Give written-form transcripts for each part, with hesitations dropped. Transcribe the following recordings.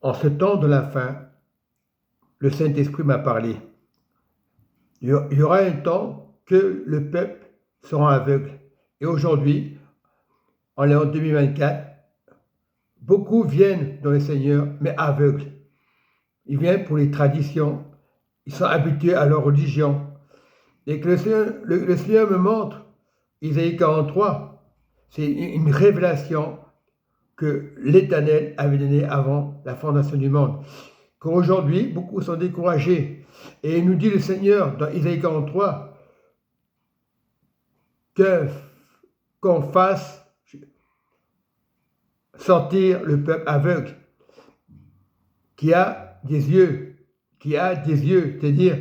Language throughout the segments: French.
En ce temps de la fin, le Saint-Esprit m'a parlé. Il y aura un temps que le peuple sera aveugle. Et aujourd'hui, en l'an 2024, beaucoup viennent dans le Seigneur, mais aveugles. Ils viennent pour les traditions. Ils sont habitués à leur religion. Et que le Seigneur me montre, Isaïe 43, c'est une révélation que l'Éternel avait donnée avant la fondation du monde. Qu'aujourd'hui, beaucoup sont découragés. Et il nous dit le Seigneur dans Isaïe 43 qu'on fasse sortir le peuple aveugle qui a des yeux, c'est-à-dire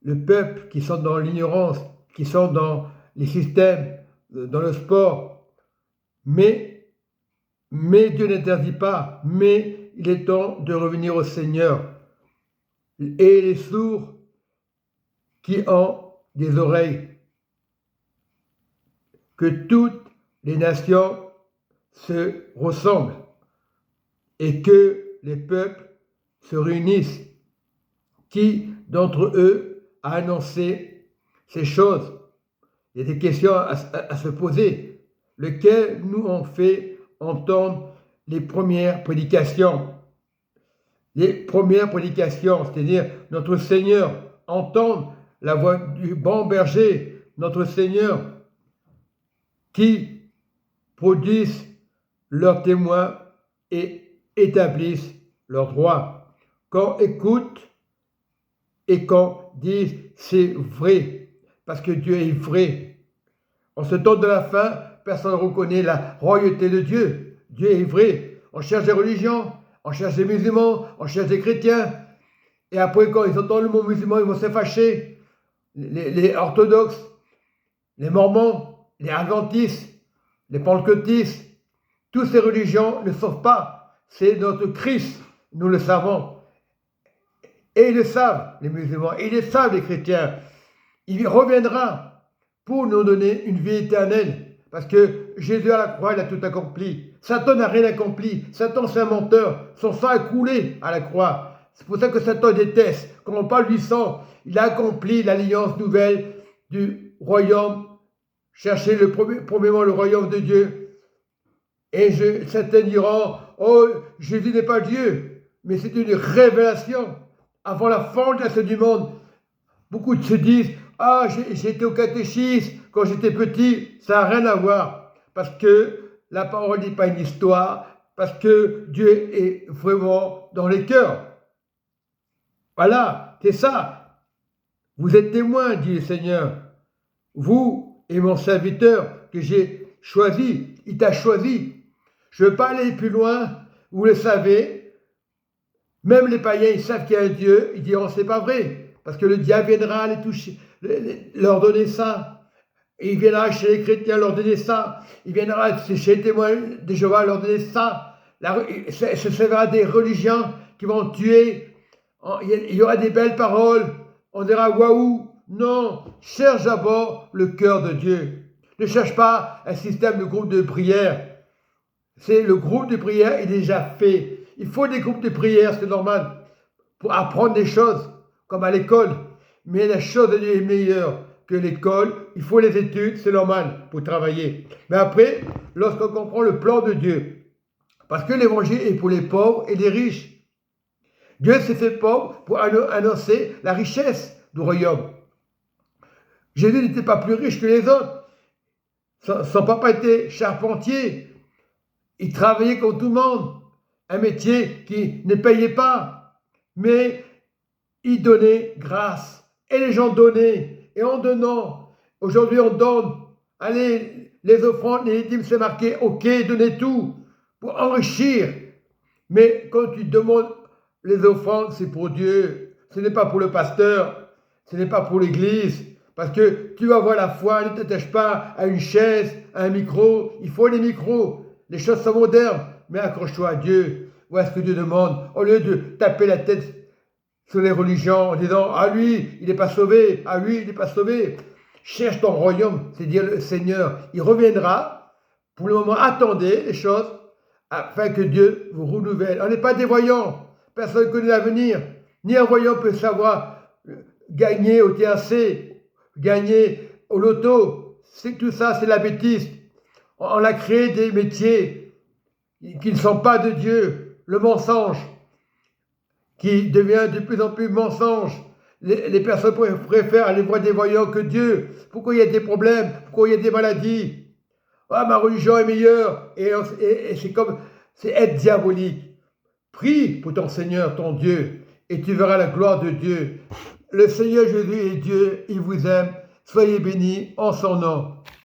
le peuple qui sont dans l'ignorance, qui sont dans les systèmes, dans le sport. Mais Dieu n'interdit pas, mais il est temps de revenir au Seigneur. Et les sourds qui ont des oreilles, que toutes les nations se ressemblent et que les peuples se réunissent. Qui d'entre eux a annoncé ces choses? Il y a des questions à se poser. Lequel nous ont fait entendre les premières prédications? Les premières prédications, c'est-à-dire notre Seigneur, entendre la voix du bon berger, notre Seigneur, qui produisent leurs témoins et établissent leurs droits. Qu'on écoute et qu'on dise c'est vrai, parce que Dieu est vrai. En ce temps de la fin, personne ne reconnaît la royauté de Dieu. Dieu est vrai. On cherche des religions, on cherche des musulmans, on cherche des chrétiens. Et après, quand ils entendent le mot musulman, ils vont se fâcher. Les orthodoxes, les mormons, les adventistes, les pentecôtistes, toutes ces religions ne sauvent pas. C'est notre Christ, nous le savons. Et ils le savent, les musulmans, et ils le savent, les chrétiens. Il reviendra pour nous donner une vie éternelle. Parce que Jésus à la croix, il a tout accompli. Satan n'a rien accompli. Satan, c'est un menteur. Son sang a coulé à la croix. C'est pour ça que Satan déteste. Quand on parle du sang, il a accompli l'alliance nouvelle du royaume. Cherchez premièrement le royaume de Dieu. Et certains diront, oh, Jésus n'est pas Dieu. Mais c'est une révélation. Avant la fondation du monde, beaucoup se disent, ah, j'étais au catéchisme quand j'étais petit. Ça n'a rien à voir. Parce que la parole n'est pas une histoire. Parce que Dieu est vraiment dans les cœurs. Voilà, c'est ça. Vous êtes témoins, dit le Seigneur. Vous et mon serviteur que j'ai choisi. Il t'a choisi. Je ne veux pas aller plus loin. Vous le savez. Même les païens, ils savent qu'il y a un Dieu. Ils diront, c'est pas vrai. Parce que le diable viendra les toucher, leur donner ça. Et il viendra chez les chrétiens leur donner ça. Il viendra chez les témoins de Jéhovah leur donner ça. Ce sera des religions qui vont tuer. Il y aura des belles paroles. On dira waouh. Non, cherche d'abord le cœur de Dieu. Ne cherche pas un système de groupe de prière. C'est le groupe de prière est déjà fait. Il faut des groupes de prière, c'est normal, pour apprendre des choses, comme à l'école. Mais la chose de Dieu est meilleure que l'école. Il faut les études, c'est normal, pour travailler. Mais après, lorsqu'on comprend le plan de Dieu, parce que l'évangile est pour les pauvres et les riches. Dieu s'est fait pauvre pour annoncer la richesse du royaume. Jésus n'était pas plus riche que les autres. Son papa était charpentier. Il travaillait comme tout le monde. Un métier qui ne payait pas. Mais il donnait grâce. Et les gens donnaient. Et en donnant, aujourd'hui on donne. Allez, les offrandes, les dîmes, c'est marqué, ok, donnez tout. Pour enrichir. Mais quand tu demandes les offrandes, c'est pour Dieu. Ce n'est pas pour le pasteur. Ce n'est pas pour l'église. Parce que tu vas voir la foi, ne t'attache pas à une chaise, à un micro. Il faut les micros. Les choses sont modernes. Mais accroche-toi à Dieu. Voilà ce que Dieu demande. Au lieu de taper la tête sur les religions en disant, ah lui, il n'est pas sauvé. Ah lui, il n'est pas sauvé. Cherche ton royaume. C'est dire le Seigneur. Il reviendra. Pour le moment, attendez les choses. afin que Dieu vous renouvelle. On n'est pas des voyants. Personne ne connaît l'avenir. Ni un voyant peut savoir gagner au THC, gagner au loto. Tout ça, c'est la bêtise. On a créé des métiers qui ne sont pas de Dieu. Le mensonge, qui devient de plus en plus mensonge. Les personnes préfèrent aller voir des voyants que Dieu. Pourquoi il y a des problèmes? Pourquoi il y a des maladies? Ah, ma religion est meilleure. Et c'est être diabolique. Prie pour ton Seigneur, ton Dieu, et tu verras la gloire de Dieu. Le Seigneur Jésus est Dieu, il vous aime. Soyez bénis en son nom.